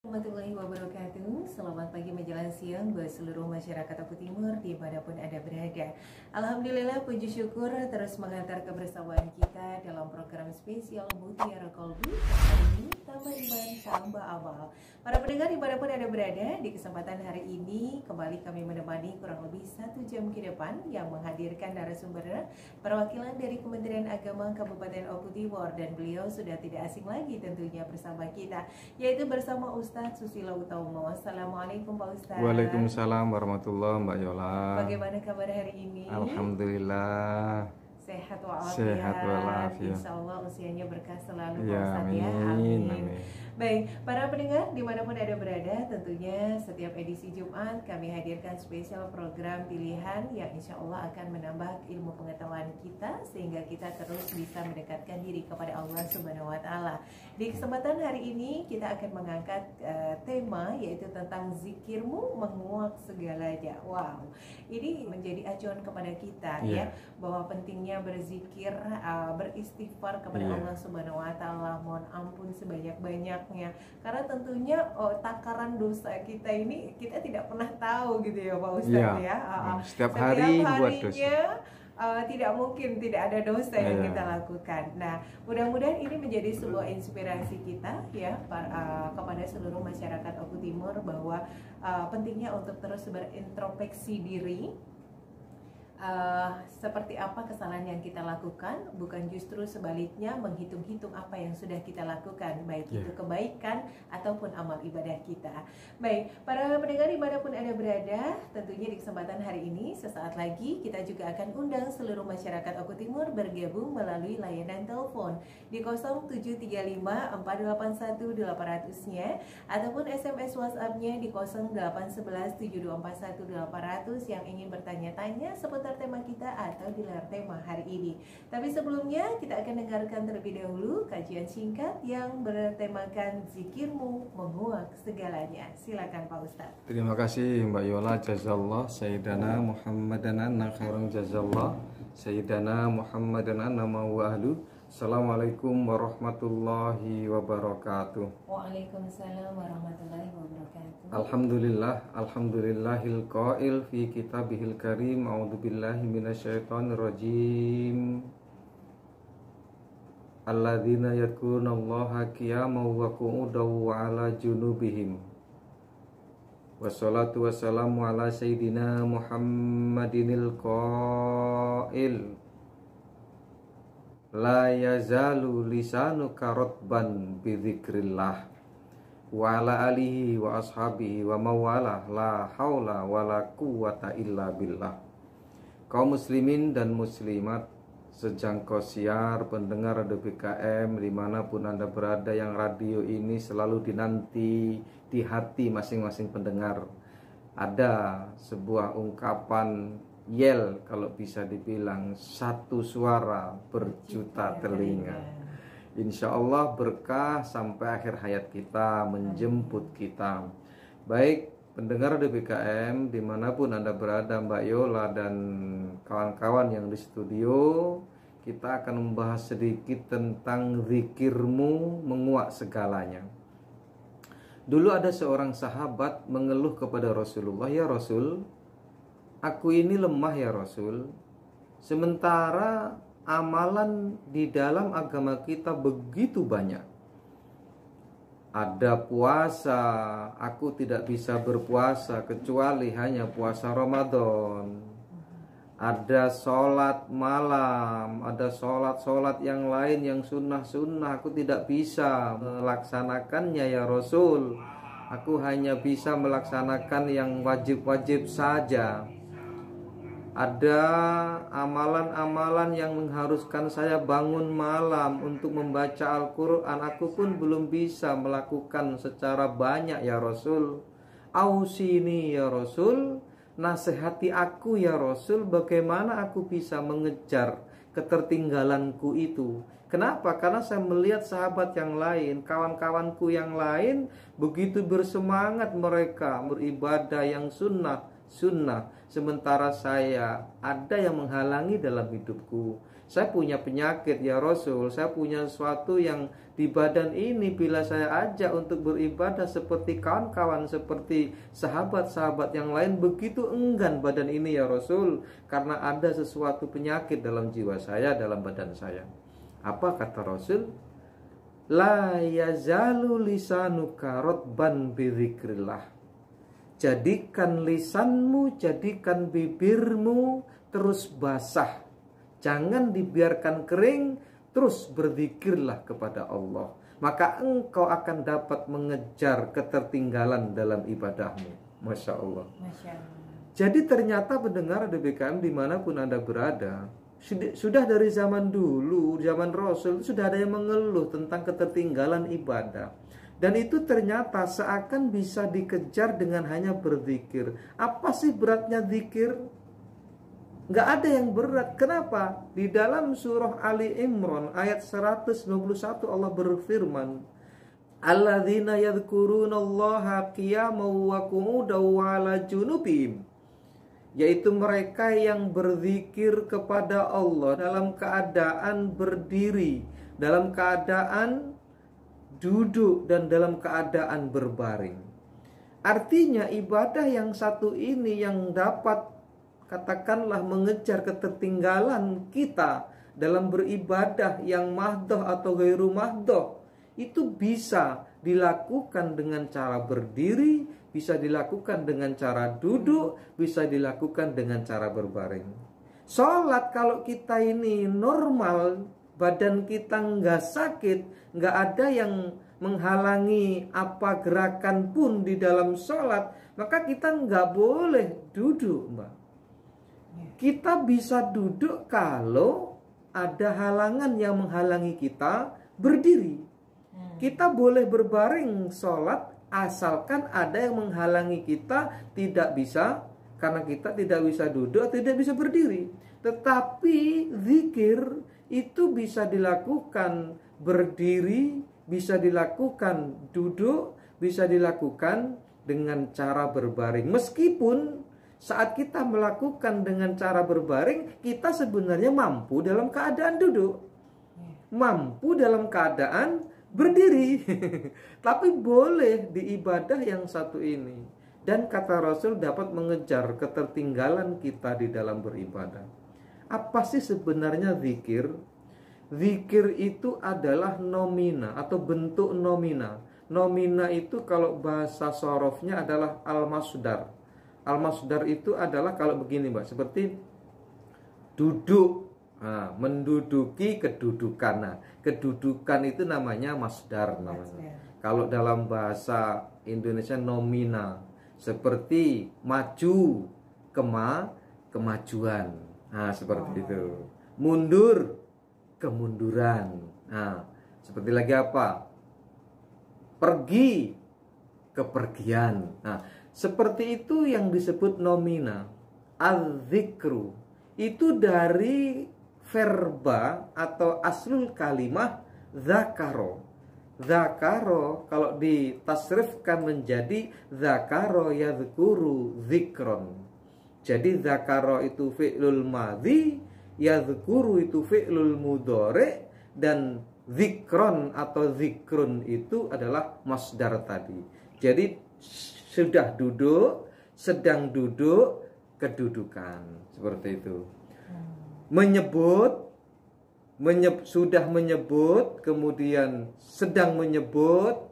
Warahmatullahi wabarakatuh. Selamat pagi menjelang siang buat seluruh masyarakat Oku Timur dimanapun Anda berada. Alhamdulillah, puji syukur terus mengantar kebersamaan kita dalam program spesial Mutiara Kolbu. Hari ini tambah iman, tambah amal. Para pendengar dimanapun Anda berada, di kesempatan hari ini kembali kami menemani kurang lebih 1 jam ke depan yang menghadirkan narasumber perwakilan dari Kementerian Agama Kabupaten Oku Timur, dan beliau sudah tidak asing lagi tentunya bersama kita, yaitu bersama Ustadz Susilo Utomo. Assalamualaikum Pak Ustadz. Waalaikumsalam warahmatullahi Mbak Yola. Bagaimana kabar hari ini? Alhamdulillah. Sehat walafiat. Sehat walafiat. Insya Allah usianya berkah selalu Pak Ya, Ustadz ya. amin. Amin. Baik, para pendengar dimanapun Anda berada, tentunya setiap edisi Jumat kami hadirkan spesial program pilihan yang insya Allah akan menambah ilmu pengetahuan kita sehingga kita terus bisa mendekatkan diri kepada Allah Subhanahu wa Ta'ala. Di kesempatan hari ini kita akan mengangkat tema yaitu tentang zikirmu menguak segalanya. Wow, ini menjadi acuan kepada kita ya, bahwa pentingnya berzikir, beristighfar kepada Allah Subhanahu wa Ta'ala, mohon ampun sebanyak-banyaknya, karena tentunya takaran dosa kita ini kita tidak pernah tahu gitu ya Pak Ustadz ya. Setiap hari buat dosa. Tidak mungkin tidak ada dosa yang kita lakukan. Nah, mudah-mudahan ini menjadi sebuah inspirasi kita ya kepada seluruh masyarakat Oku Timur bahwa pentingnya untuk terus berintrospeksi diri. Seperti apa kesalahan yang kita lakukan, bukan justru sebaliknya menghitung-hitung apa yang sudah kita lakukan, baik itu kebaikan ataupun amal ibadah kita. Baik, para pendengar dimanapun Anda berada, tentunya di kesempatan hari ini sesaat lagi kita juga akan undang seluruh masyarakat Oku Timur bergabung melalui layanan telepon di 0735481800-nya ataupun SMS WhatsApp-nya di 08117241-800 yang ingin bertanya-tanya seputar tema kita atau di layar tema hari ini. Tapi sebelumnya kita akan dengarkan terlebih dahulu kajian singkat yang bertemakan zikirmu menguak segalanya. Silakan Pak Ustadz. Terima kasih Mbak Yola. Jazallah Sayyidana Muhammadan anna khairan jazallah Sayyidana Muhammadan anna wa ahlu. Assalamualaikum warahmatullahi wabarakatuh. Waalaikumsalam warahmatullahi wabarakatuh. Alhamdulillahil qail fi kitabihil karim. A'udzubillahi minasyaitonir rajim. Alladzina yadhkurunallaha qiyaman wa qu'udan wa 'ala junubihim. Wassalatu wassalamu ala sayyidina Muhammadinil qail. La yazalu lisanuka ratban bidzikrillah wa ala alihi wa ashabihi wa mawalah la haula wa la quwata illa billah. Kaum muslimin dan muslimat, sejangkau siar pendengar Radio BKM dimanapun Anda berada, yang radio ini selalu dinanti di hati masing-masing pendengar. Ada sebuah ungkapan yel, kalau bisa dibilang satu suara berjuta telinga. Insya Allah berkah sampai akhir hayat kita menjemput kita. Baik pendengar DBKM dimanapun Anda berada, Mbak Yola dan kawan-kawan yang di studio, kita akan membahas sedikit tentang zikirmu menguak segalanya. Dulu ada seorang sahabat mengeluh kepada Rasulullah, "Ya Rasul, aku ini lemah ya Rasul, sementara amalan di dalam agama kita begitu banyak. Ada puasa, aku tidak bisa berpuasa kecuali hanya puasa Ramadan. Ada sholat malam, ada sholat yang lain yang sunnah-sunnah, aku tidak bisa melaksanakannya ya Rasul. Aku hanya bisa melaksanakan yang wajib-wajib saja. Ada amalan-amalan yang mengharuskan saya bangun malam untuk membaca Al-Quran, aku pun belum bisa melakukan secara banyak ya Rasul. Ausini ya Rasul, nasihati aku ya Rasul, bagaimana aku bisa mengejar ketertinggalanku itu." Kenapa? Karena saya melihat sahabat yang lain, kawan-kawanku yang lain begitu bersemangat mereka beribadah yang sunnah, sementara saya ada yang menghalangi dalam hidupku. Saya punya penyakit ya Rasul, saya punya sesuatu yang di badan ini, bila saya ajak untuk beribadah seperti kawan-kawan, seperti sahabat-sahabat yang lain, begitu enggan badan ini ya Rasul, karena ada sesuatu penyakit dalam jiwa saya, dalam badan saya. Apa kata Rasul? La yazalu lisanuka rotban bidzikrillah. Jadikan lisanmu, jadikan bibirmu terus basah. Jangan dibiarkan kering, terus berzikirlah kepada Allah. Maka engkau akan dapat mengejar ketertinggalan dalam ibadahmu. Masya Allah. Masya Allah. Jadi ternyata pendengar DBKM dimanapun Anda berada, sudah dari zaman dulu, zaman Rasul, sudah ada yang mengeluh tentang ketertinggalan ibadah. Dan itu ternyata seakan bisa dikejar dengan hanya berzikir. Apa sih beratnya zikir? Nggak ada yang berat. Kenapa? Di dalam surah Ali Imran ayat 191 Allah berfirman, alladzina yadhkurunallaha qiyaman wa qu'udan wa 'ala junubihim, yaitu mereka yang berzikir kepada Allah dalam keadaan berdiri, dalam keadaan duduk, dan dalam keadaan berbaring. Artinya ibadah yang satu ini yang dapat katakanlah mengejar ketertinggalan kita dalam beribadah yang mahdoh atau gairu mahdoh, itu bisa dilakukan dengan cara berdiri, bisa dilakukan dengan cara duduk, bisa dilakukan dengan cara berbaring. Sholat kalau kita ini normal, badan kita nggak sakit, nggak ada yang menghalangi apa gerakan pun di dalam sholat, maka kita nggak boleh duduk, Mbak. Kita bisa duduk kalau ada halangan yang menghalangi kita berdiri. Kita boleh berbaring sholat asalkan ada yang menghalangi kita tidak bisa, karena kita tidak bisa duduk atau tidak bisa berdiri. Tetapi zikir itu bisa dilakukan berdiri, bisa dilakukan duduk, bisa dilakukan dengan cara berbaring. Meskipun saat kita melakukan dengan cara berbaring, kita sebenarnya mampu dalam keadaan duduk, mampu dalam keadaan berdiri. Tapi boleh di ibadah yang satu ini. Dan kata Rasul dapat mengejar ketertinggalan kita di dalam beribadah. Apa sih sebenarnya zikir? Zikir itu adalah nomina atau bentuk nomina. Nomina itu kalau bahasa sorofnya adalah al-masdar. Al-masdar itu adalah kalau begini, Mbak, seperti duduk, menduduki kedudukan. Nah, kedudukan itu namanya masdar namanya. Kalau dalam bahasa Indonesia nomina, seperti maju, kemajuan. Nah, seperti itu. Mundur, kemunduran. Nah, seperti lagi apa? Pergi, kepergian. Nah, seperti itu yang disebut nomina. Az-zikru itu dari verba atau aslul kalimah zakaro. Zakaro kalau ditasrifkan menjadi zakaro yadhkuru zikron. Jadi zakaro itu fi'lul madhi, yadhkuru itu fi'lul mudhari, dan zikron atau zikrun itu adalah masdar tadi. Jadi sudah duduk, sedang duduk, kedudukan. Seperti itu. Menyebut, sudah menyebut, kemudian sedang menyebut,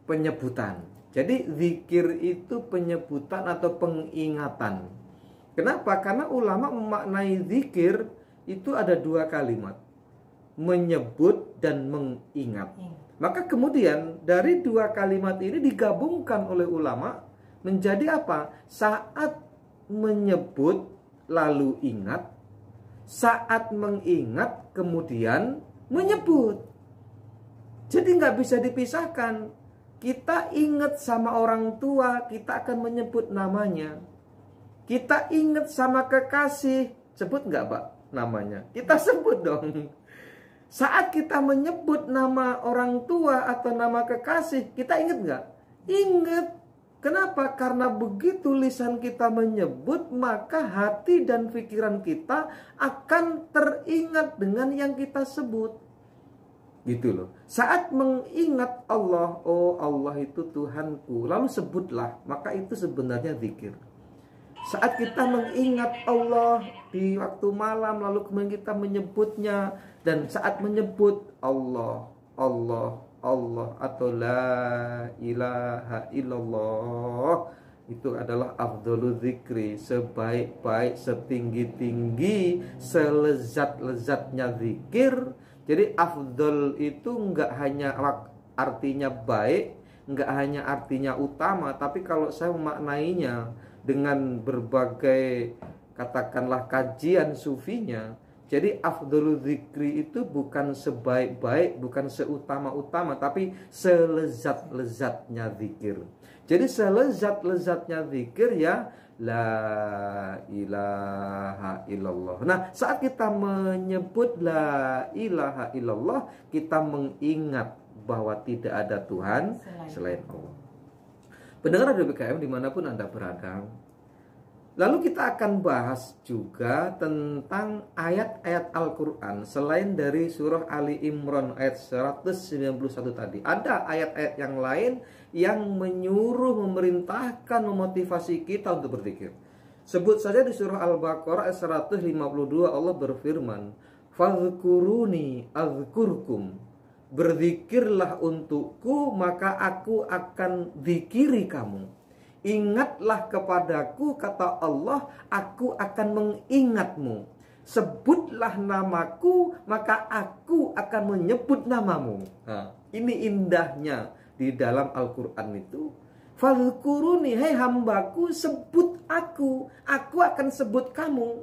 penyebutan. Jadi zikir itu penyebutan atau pengingatan. Kenapa? Karena ulama memaknai zikir itu ada dua kalimat, menyebut dan mengingat. Maka kemudian dari dua kalimat ini digabungkan oleh ulama menjadi apa? Saat menyebut lalu ingat, saat mengingat kemudian menyebut. Jadi nggak bisa dipisahkan. Kita ingat sama orang tua, kita akan menyebut namanya. Kita ingat sama kekasih, sebut nggak, Pak, namanya? Kita sebut dong. Saat kita menyebut nama orang tua atau nama kekasih, kita ingat nggak? Ingat. Kenapa? Karena begitu lisan kita menyebut, maka hati dan pikiran kita akan teringat dengan yang kita sebut. Gitu loh. Saat mengingat Allah, oh Allah itu Tuhanku, lalu sebutlah, maka itu sebenarnya zikir. Saat kita mengingat Allah di waktu malam, lalu kemudian kita menyebutnya, dan saat menyebut Allah, Allah, Allah atau la ilaha illallah, itu adalah afdhalul zikri, sebaik-baik, setinggi-tinggi, selezat-lezatnya zikir. Jadi afdhal itu enggak hanya artinya baik, enggak hanya artinya utama, tapi kalau saya memaknainya dengan berbagai katakanlah kajian sufinya, jadi afdhalul zikri itu bukan sebaik-baik, bukan seutama-utama, tapi selezat-lezatnya zikir. Jadi selezat-lezatnya zikir ya la ilaha illallah. Nah, saat kita menyebut la ilaha illallah, kita mengingat bahwa tidak ada Tuhan selain Allah. Pendengar Radio BKM dimanapun Anda berada, lalu kita akan bahas juga tentang ayat-ayat Al-Quran selain dari surah Ali Imran ayat 191 tadi. Ada ayat-ayat yang lain yang menyuruh, memerintahkan, memotivasi kita untuk berzikir. Sebut saja di surah Al-Baqarah ayat 152 Allah berfirman, "Fadhkuruni azkurkum." Berzikirlah untukku, maka aku akan zikiri kamu. Ingatlah kepadaku, kata Allah, aku akan mengingatmu. Sebutlah namaku, maka aku akan menyebut namamu. Nah, ini indahnya di dalam Al-Quran itu. Fadhkuruni, hai hambaku, sebut aku akan sebut kamu.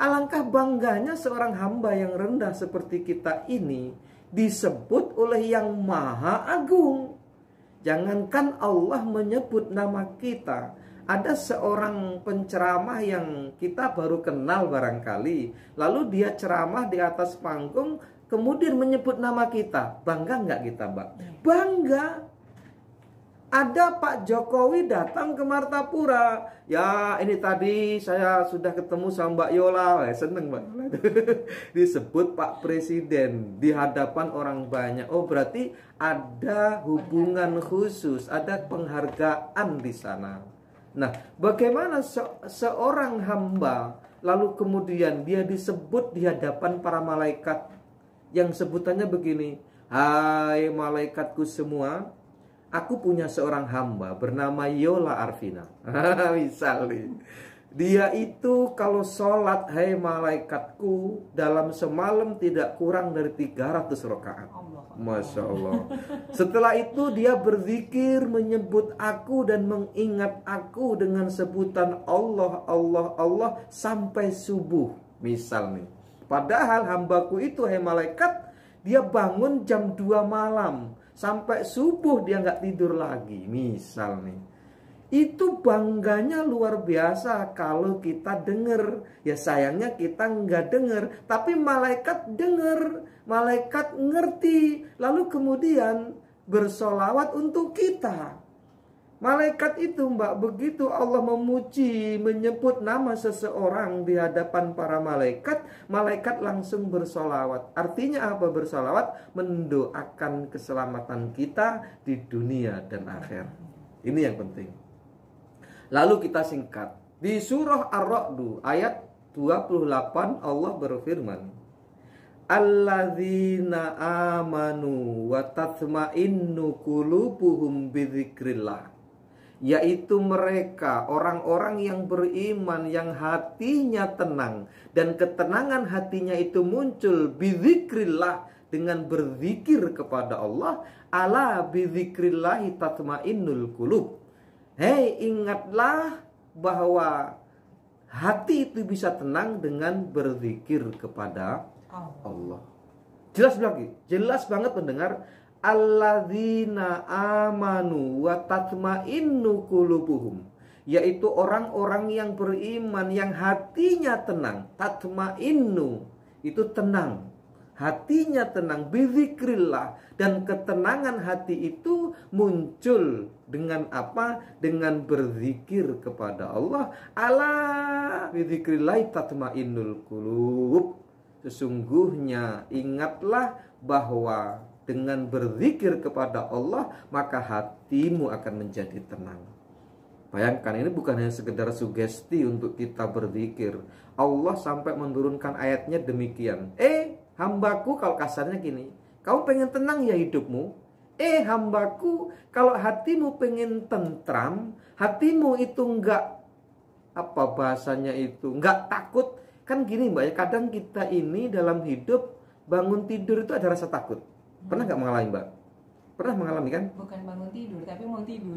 Alangkah bangganya seorang hamba yang rendah seperti kita ini disebut oleh yang maha agung. Jangankan Allah menyebut nama kita, ada seorang penceramah yang kita baru kenal barangkali, lalu dia ceramah di atas panggung, kemudian menyebut nama kita. Bangga nggak kita, Mbak? Bangga. Ada Pak Jokowi datang ke Martapura. Ya, ini tadi saya sudah ketemu sama Mbak Yola. Seneng, Mbak. Disebut Pak Presiden di hadapan orang banyak. Oh, berarti ada hubungan khusus, ada penghargaan di sana. Nah, bagaimana seorang hamba lalu kemudian dia disebut di hadapan para malaikat yang sebutannya begini, "Hai malaikatku semua, aku punya seorang hamba bernama Yola Arvina." Misalnya, dia itu kalau sholat, hai malaikatku, dalam semalam tidak kurang dari 300 rakaat. Masya Allah. Setelah itu dia berzikir, menyebut aku dan mengingat aku dengan sebutan Allah, Allah, Allah sampai subuh. Misal nih, padahal hambaku itu, hai malaikat, dia bangun jam 2 malam sampai subuh dia nggak tidur lagi. Misal nih, itu bangganya luar biasa kalau kita dengar. Ya sayangnya kita nggak dengar, tapi malaikat dengar, malaikat ngerti, lalu kemudian bersolawat untuk kita. Malaikat itu, Mbak, begitu Allah memuji, menyebut nama seseorang di hadapan para malaikat, malaikat langsung bersolawat. Artinya apa bersolawat? Mendoakan keselamatan kita di dunia dan akhirat. Ini yang penting. Lalu kita singkat. Di surah Ar-Ra'd ayat 28 Allah berfirman, "Alladzina amanu wa tatma'innu qulubuhum bidzikrillah." Yaitu mereka orang-orang yang beriman, yang hatinya tenang, dan ketenangan hatinya itu muncul bidzikrillah, dengan berzikir kepada Allah. Ala bidzikrillahi tatmainnul qulub. Hei, ingatlah bahwa hati itu bisa tenang dengan berzikir kepada Allah. Jelas lagi, jelas banget pendengar. Alladzina amanu wa tatmainnu qulubuhum, yaitu orang-orang yang beriman yang hatinya tenang. Tatmainnu itu tenang, hatinya tenang, bizikrillah. Dan ketenangan hati itu muncul dengan apa? Dengan berzikir kepada Allah. Ala bizikrillah tatmainnul qulub. Sesungguhnya ingatlah bahwa dengan berzikir kepada Allah maka hatimu akan menjadi tenang. Bayangkan, ini bukan hanya sekedar sugesti untuk kita berzikir. Allah sampai menurunkan ayatnya demikian. Hambaku, kalau kasarnya gini, kamu pengen tenang ya hidupmu? Hambaku, kalau hatimu pengen tentram, hatimu itu enggak, apa bahasanya itu, enggak takut. Kan gini Mbak ya, kadang kita ini dalam hidup bangun tidur itu ada rasa takut. Pernah nggak mengalami Mbak? Pernah mengalami kan? Bukan bangun tidur, tapi mau tidur.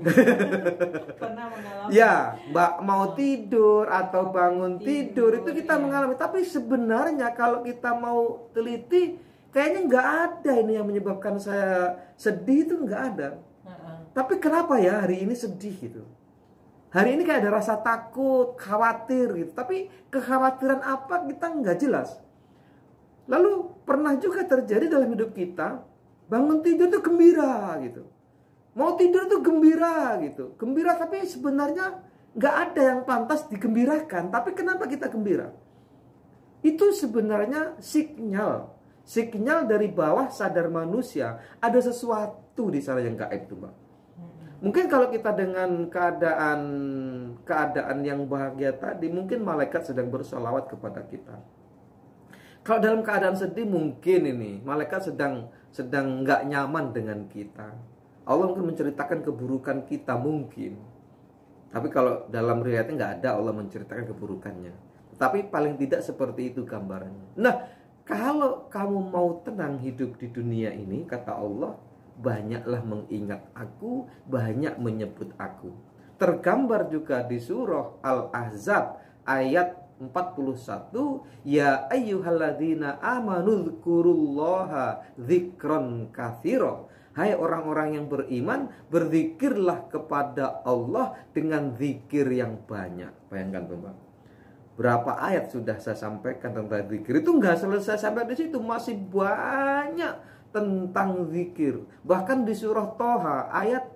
Pernah mengalami. Ya, Mbak mau tidur atau bangun tidur itu kita mengalami. Tapi sebenarnya kalau kita mau teliti, kayaknya nggak ada ini yang menyebabkan saya sedih, itu nggak ada. Tapi kenapa ya hari ini sedih gitu? Hari ini kayak ada rasa takut, khawatir gitu. Tapi kekhawatiran apa kita nggak jelas. Lalu pernah juga terjadi dalam hidup kita, bangun tidur tuh gembira gitu. Mau tidur tuh gembira gitu. Gembira tapi sebenarnya nggak ada yang pantas digembirakan. Tapi kenapa kita gembira? Itu sebenarnya sinyal dari bawah sadar manusia. Ada sesuatu di sana yang gaib tuh Mbak. Mungkin kalau kita dengan keadaan yang bahagia tadi, mungkin malaikat sedang bersolawat kepada kita. Kalau dalam keadaan sedih, mungkin ini malaikat sedang nggak nyaman dengan kita. Allah mungkin menceritakan keburukan kita mungkin. Tapi kalau dalam riwayatnya nggak ada Allah menceritakan keburukannya. Tapi paling tidak seperti itu gambarannya. Nah, kalau kamu mau tenang hidup di dunia ini, kata Allah, banyaklah mengingat aku, banyak menyebut aku. Tergambar juga di surah Al-Ahzab ayat 41, ya ayyuhalladzina amanu dzkurullaha dzikron katsira. Hai orang-orang yang beriman, berzikirlah kepada Allah dengan zikir yang banyak. Bayangkan Bapak, berapa ayat sudah saya sampaikan tentang zikir. Itu nggak selesai sampai di situ, masih banyak tentang zikir. Bahkan di surah Toha ayat,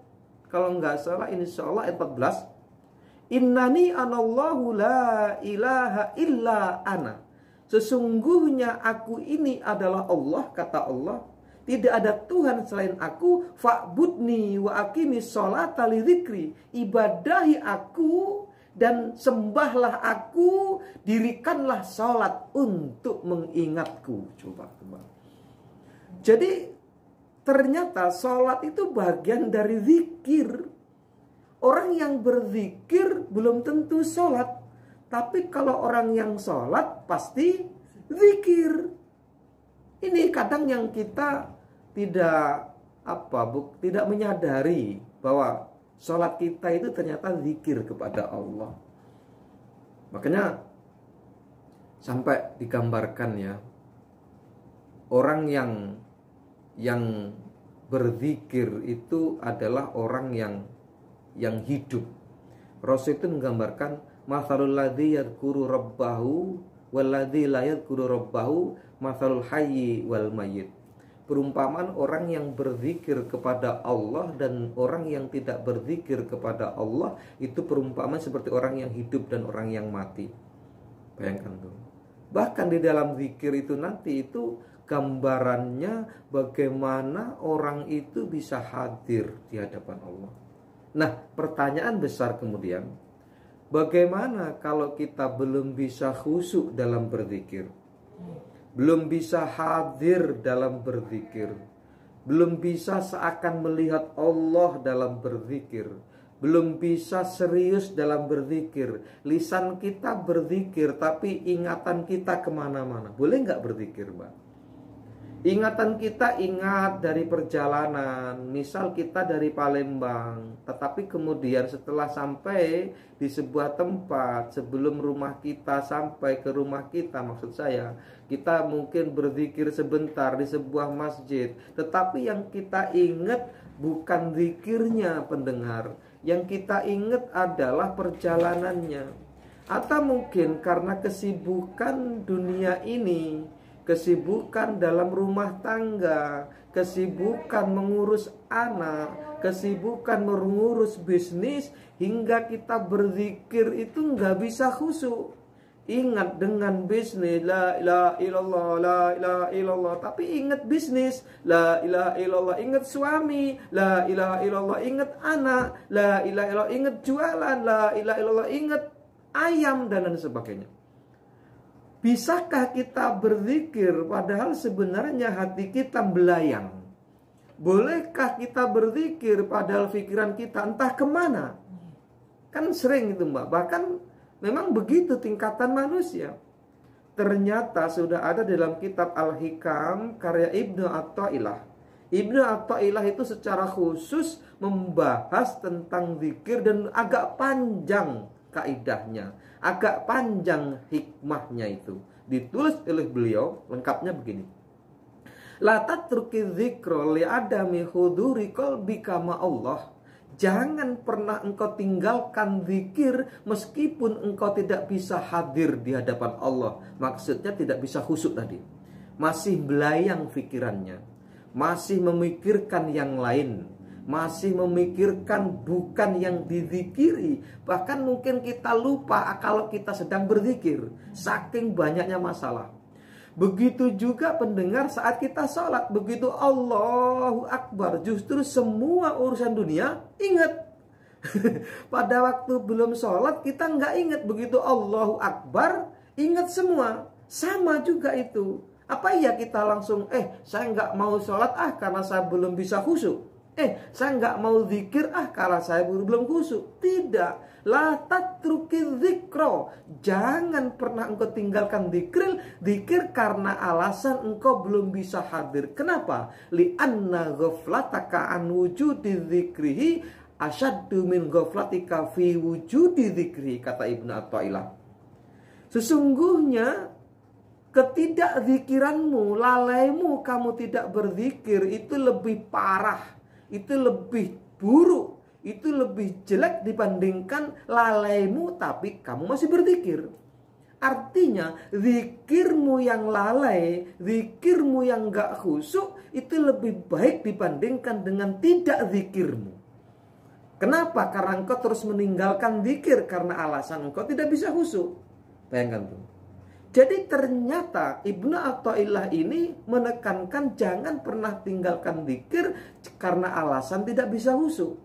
kalau nggak salah insyaallah ayat 14, innani anallahu la ilaha illa ana. Sesungguhnya aku ini adalah Allah, kata Allah. Tidak ada Tuhan selain aku. Fa'budni wa aqimis sholata li dzikri. Ibadahi aku dan sembahlah aku. Dirikanlah sholat untuk mengingatku. Coba. Jadi ternyata sholat itu bagian dari zikir. Orang yang berzikir belum tentu sholat. Tapi kalau orang yang sholat pasti zikir. Ini kadang yang kita tidak menyadari bahwa sholat kita itu ternyata zikir kepada Allah. Makanya sampai digambarkan ya, orang yang berzikir itu adalah orang yang hidup. Rasul itu menggambarkan mathalul ladzi yadhkuru rabbahu wal ladzi la yadhkuru rabbahu mathalul hayyi wal mayyit. Perumpamaan orang yang berzikir kepada Allah dan orang yang tidak berzikir kepada Allah itu perumpamaan seperti orang yang hidup dan orang yang mati. Bayangkan tuh. Bahkan di dalam zikir itu nanti itu gambarannya bagaimana orang itu bisa hadir di hadapan Allah. Nah, pertanyaan besar kemudian, bagaimana kalau kita belum bisa khusyuk dalam berzikir? Belum bisa hadir dalam berzikir? Belum bisa seakan melihat Allah dalam berzikir? Belum bisa serius dalam berzikir? Lisan kita berzikir tapi ingatan kita kemana-mana. Boleh nggak berzikir Mbak? Ingatan kita ingat dari perjalanan, misal kita dari Palembang, tetapi kemudian setelah sampai di sebuah tempat, sebelum rumah kita sampai ke rumah kita, maksud saya, kita mungkin berzikir sebentar di sebuah masjid, tetapi yang kita ingat bukan zikirnya pendengar, yang kita ingat adalah perjalanannya. Atau mungkin karena kesibukan dunia ini, kesibukan dalam rumah tangga, kesibukan mengurus anak, kesibukan mengurus bisnis, hingga kita berzikir itu nggak bisa khusyuk. Ingat dengan bisnis, la ilaha illallah, la ilaha illallah, tapi ingat bisnis, la ilaha illallah, ingat suami, la ilaha illallah, ingat anak, la ilaha illallah, ingat jualan, la ilaha illallah, ingat ayam, dan lain sebagainya. Bisakah kita berzikir padahal sebenarnya hati kita belayang? Bolehkah kita berzikir padahal pikiran kita entah kemana? Kan sering itu Mbak, bahkan memang begitu tingkatan manusia. Ternyata sudah ada dalam kitab Al-Hikam karya Ibnu Athaillah. Ibnu Athaillah itu secara khusus membahas tentang zikir dan agak panjang kaidahnya, agak panjang hikmahnya itu. Ditulis oleh beliau, lengkapnya begini. La tatruki dzikra li adami huduri qalbika ma Allah. Jangan pernah engkau tinggalkan zikir meskipun engkau tidak bisa hadir di hadapan Allah. Maksudnya tidak bisa khusyuk tadi. Masih belayang pikirannya. Masih memikirkan yang lain. Masih memikirkan bukan yang dizikiri. Bahkan mungkin kita lupa kalau kita sedang berzikir. Saking banyaknya masalah. Begitu juga pendengar saat kita sholat. Begitu Allahu Akbar, justru semua urusan dunia ingat. Pada waktu belum sholat kita nggak ingat. Begitu Allahu Akbar, ingat semua. Sama juga itu. Apa iya kita langsung, saya nggak mau sholat karena saya belum bisa khusyuk. Saya nggak mau zikir karena saya belum khusyuk. Tidak. La tatruki dzikra. Jangan pernah engkau tinggalkan zikir karena alasan engkau belum bisa hadir. Kenapa? Li'anna ghaflataka an wujudi dzikrihi asyaddu min ghaflatika fi wujudi dzikrihi, kata Ibnu Athaillah. Sesungguhnya ketidakzikiranmu, lalaimu kamu tidak berzikir itu lebih parah. Itu lebih buruk, itu lebih jelek dibandingkan lalaimu tapi kamu masih berzikir. Artinya zikirmu yang lalai, zikirmu yang gak khusyuk itu lebih baik dibandingkan dengan tidak zikirmu. Kenapa? Karena engkau terus meninggalkan zikir karena alasan engkau tidak bisa khusyuk. Bayangkan tuh. Jadi ternyata Ibnu Athaillah ini menekankan jangan pernah tinggalkan zikir karena alasan tidak bisa khusyuk.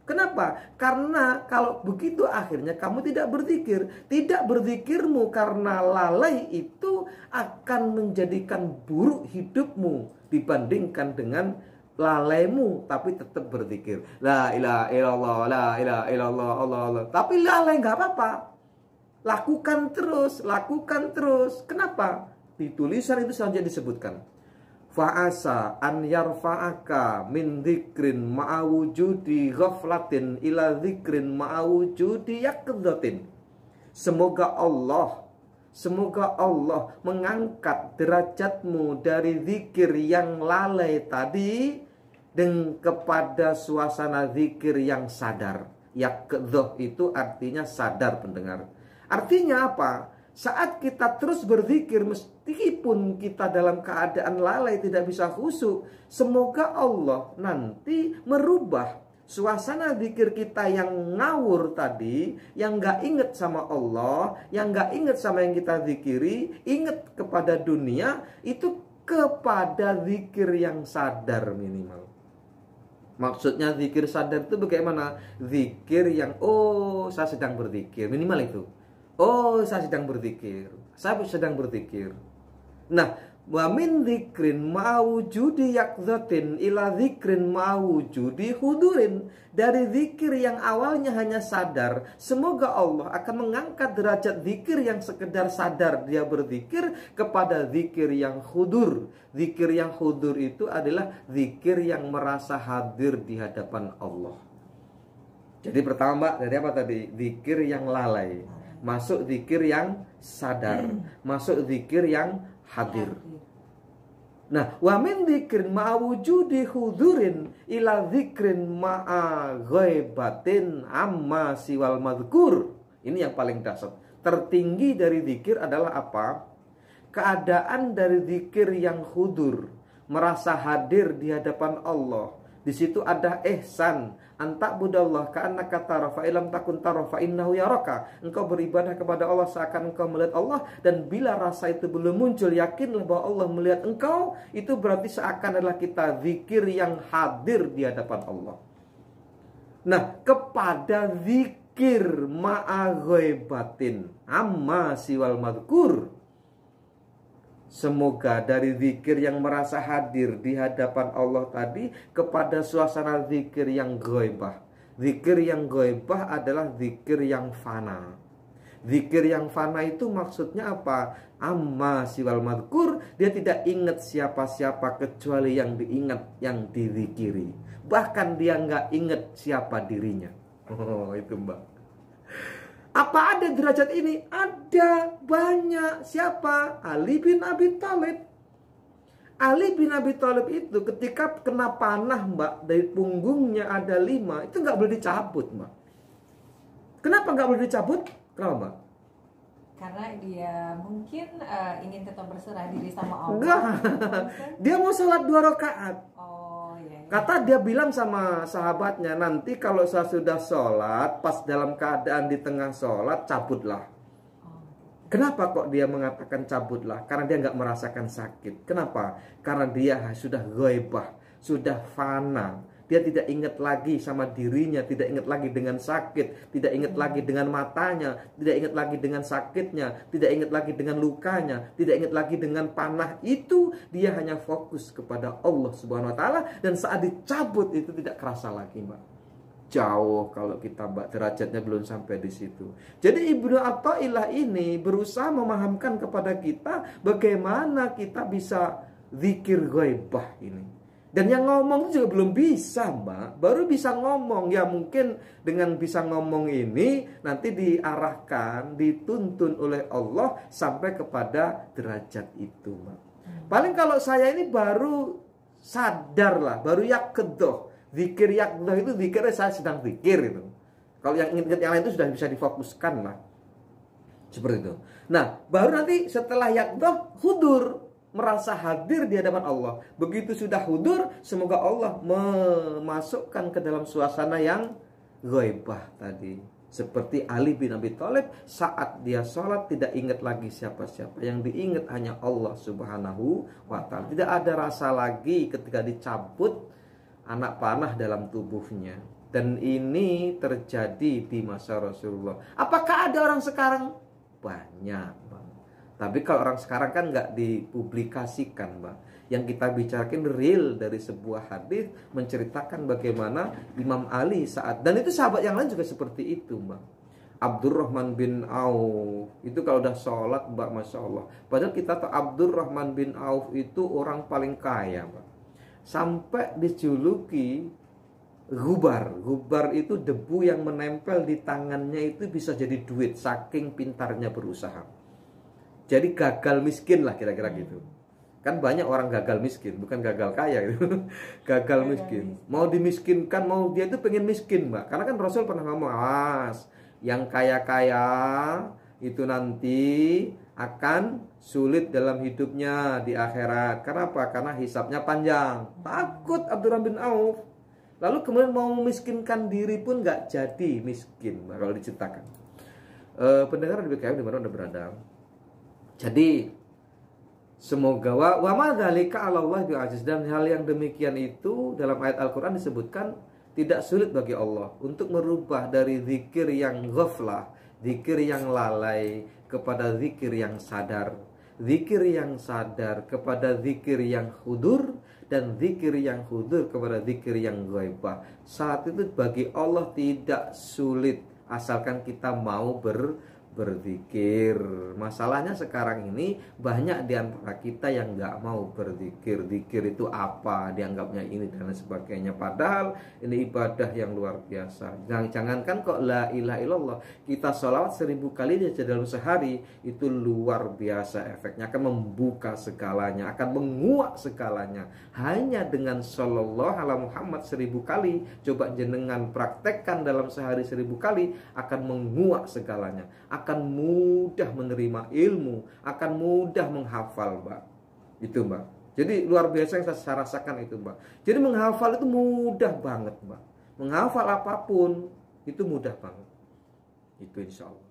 Kenapa? Karena kalau begitu akhirnya kamu tidak berzikir. Tidak berzikirmu karena lalai itu akan menjadikan buruk hidupmu dibandingkan dengan lalaimu tapi tetap berzikir. La ilaha illallah, la ilaha illallah, Allah Allah. Tapi lalai nggak apa-apa. Lakukan terus, lakukan terus. Kenapa? Di tulisan itu saja disebutkan. Fa'asa an yarfa'aka min dzikrin ma'awujudi ghaflatin ila dzikrin ma'awujudi yaqdhatin. Semoga Allah mengangkat derajatmu dari zikir yang lalai tadi dan kepada suasana zikir yang sadar. Yaqdhah itu artinya sadar, pendengar. Artinya apa? Saat kita terus berzikir meskipun kita dalam keadaan lalai tidak bisa khusyuk, semoga Allah nanti merubah suasana zikir kita yang ngawur tadi, yang gak inget sama Allah, yang gak inget sama yang kita zikiri, inget kepada dunia, itu kepada zikir yang sadar minimal. Maksudnya zikir sadar itu bagaimana? Zikir yang saya sedang berzikir, minimal itu. Saya sedang berzikir. Saya sedang berzikir. Nah, wa min dzikrin ma'wujudi yaqdhatin ila dzikrin ma'wujudi hudurin. Dari zikir yang awalnya hanya sadar, semoga Allah akan mengangkat derajat zikir yang sekedar sadar dia berzikir kepada zikir yang hudur. Zikir yang hudur itu adalah zikir yang merasa hadir di hadapan Allah. Jadi pertama dari apa tadi? Zikir yang lalai. Masuk zikir yang sadar, masuk zikir yang hadir. Nah, wa min dzikrin ma'wujudi hudurin ila dzikrin ma'a ghaibatin amma siwal madhkur. Ini yang paling dasar. Tertinggi dari zikir adalah apa? keadaan dari zikir yang hudur, merasa hadir di hadapan Allah. Di situ ada ihsan, anta'budallah ka'annaka tara fa illam takun tara fa innahu yaraka. Engkau beribadah kepada Allah seakan engkau melihat Allah, dan bila rasa itu belum muncul, yakinlah bahwa Allah melihat engkau. Itu berarti seakan adalah kita zikir yang hadir di hadapan Allah. Nah, kepada zikir ma'a ghaibatin amma siwal madhkur, semoga dari zikir yang merasa hadir di hadapan Allah tadi kepada suasana zikir yang ghaibah. Zikir yang ghaibah adalah zikir yang fana. Zikir yang fana itu maksudnya apa? Amma siwal madhkur, dia tidak ingat siapa-siapa kecuali yang diingat, yang dizikiri. Bahkan dia nggak ingat siapa dirinya. Oh, itu Mbak. Apa ada derajat ini? Ada, banyak. Siapa? Ali bin Abi Thalib. Ali bin Abi Thalib itu ketika kena panah, Mbak, dari punggungnya ada 5, itu nggak boleh dicabut, Mbak. Kenapa nggak boleh dicabut? Kenapa, Mbak? Karena dia mungkin ingin tetap berserah diri sama Allah. Enggak. Dia mau sholat 2 rakaat. Kata dia bilang sama sahabatnya, nanti kalau saya sudah sholat, pas dalam keadaan di tengah sholat, cabutlah. Kenapa kok dia mengatakan cabutlah? Karena dia nggak merasakan sakit. Kenapa? Karena dia sudah ghaibah, sudah fana. Dia tidak ingat lagi sama dirinya, tidak ingat lagi dengan sakit, tidak ingat lagi dengan matanya, tidak ingat lagi dengan sakitnya, tidak ingat lagi dengan lukanya, tidak ingat lagi dengan panah itu. Dia hanya fokus kepada Allah Subhanahu wa taala, dan saat dicabut itu tidak kerasa lagi, Mbak. Jauh kalau kita, Mbak, derajatnya belum sampai di situ. Jadi Ibnu Athaillah ini berusaha memahamkan kepada kita bagaimana kita bisa zikir ghaibah ini. Dan yang ngomong juga belum bisa, Mbak. Baru bisa ngomong. Ya mungkin dengan bisa ngomong ini nanti diarahkan, dituntun oleh Allah sampai kepada derajat itu, Mbak. Paling kalau saya ini baru sadar lah, baru yakedoh. Zikir yakedoh itu zikirnya saya sedang zikir itu. Kalau yang ingat yang lain itu sudah bisa difokuskan lah. Seperti itu. Nah, baru nanti setelah yakedoh hudur, merasa hadir di hadapan Allah. Begitu sudah hudur, semoga Allah memasukkan ke dalam suasana yang ghaibah tadi. Seperti Ali bin Abi Thalib, saat dia sholat tidak ingat lagi siapa-siapa. Yang diingat hanya Allah Subhanahu wa ta'ala. Tidak ada rasa lagi ketika dicabut anak panah dalam tubuhnya. Dan ini terjadi di masa Rasulullah. Apakah ada orang sekarang? Banyak. Tapi kalau orang sekarang kan nggak dipublikasikan, Mbak. Yang kita bicarakan real dari sebuah hadis menceritakan bagaimana Imam Ali saat, dan itu sahabat yang lain juga seperti itu, Mbak. Abdurrahman bin Auf itu kalau udah sholat, Mbak, Masya Allah. Padahal kita tahu Abdurrahman bin Auf itu orang paling kaya, Mbak. Sampai dijuluki gubar. Gubar itu debu yang menempel di tangannya itu bisa jadi duit, saking pintarnya berusaha. Jadi gagal miskin lah kira-kira gitu. Kan banyak orang gagal miskin, bukan gagal kaya gitu. Gagal miskin. Mau dimiskinkan, mau dia itu pengen miskin, Mbak. Karena kan Rasul pernah ngomong, yang kaya-kaya itu nanti akan sulit dalam hidupnya di akhirat. Kenapa? Karena hisabnya panjang. Takut Abdurrahman bin Auf. Lalu kemudian mau memiskinkan diri pun nggak jadi miskin, Mbak, kalau diceritakan. Pendengar di BKM di mana Anda berada? Jadi semoga wa ma dzalika 'ala Allah bi'aziz, dan hal yang demikian itu dalam ayat Al-Qur'an disebutkan tidak sulit bagi Allah untuk merubah dari zikir yang ghaflah, zikir yang lalai kepada zikir yang sadar, zikir yang sadar kepada zikir yang hudur, dan zikir yang hudur kepada zikir yang ghaibah. Saat itu bagi Allah tidak sulit asalkan kita mau berzikir. Masalahnya sekarang ini banyak di antara kita yang nggak mau berzikir. Zikir itu apa? Dianggapnya ini dan lain sebagainya. Padahal ini ibadah yang luar biasa. Jangankan kok la ilaha illallah, kita sholawat 1000 kali aja dalam sehari, itu luar biasa efeknya. Akan membuka segalanya, akan menguak segalanya. Hanya dengan sallallahu ala Muhammad 1000 kali, coba jenengan praktekkan dalam sehari 1000 kali, akan menguak segalanya. akan mudah menerima ilmu, akan mudah menghafal, Mbak. Itu, Mbak. Jadi luar biasa yang saya rasakan itu, Mbak. Jadi menghafal itu mudah banget, Mbak. Menghafal apapun itu mudah banget. Itu insya Allah.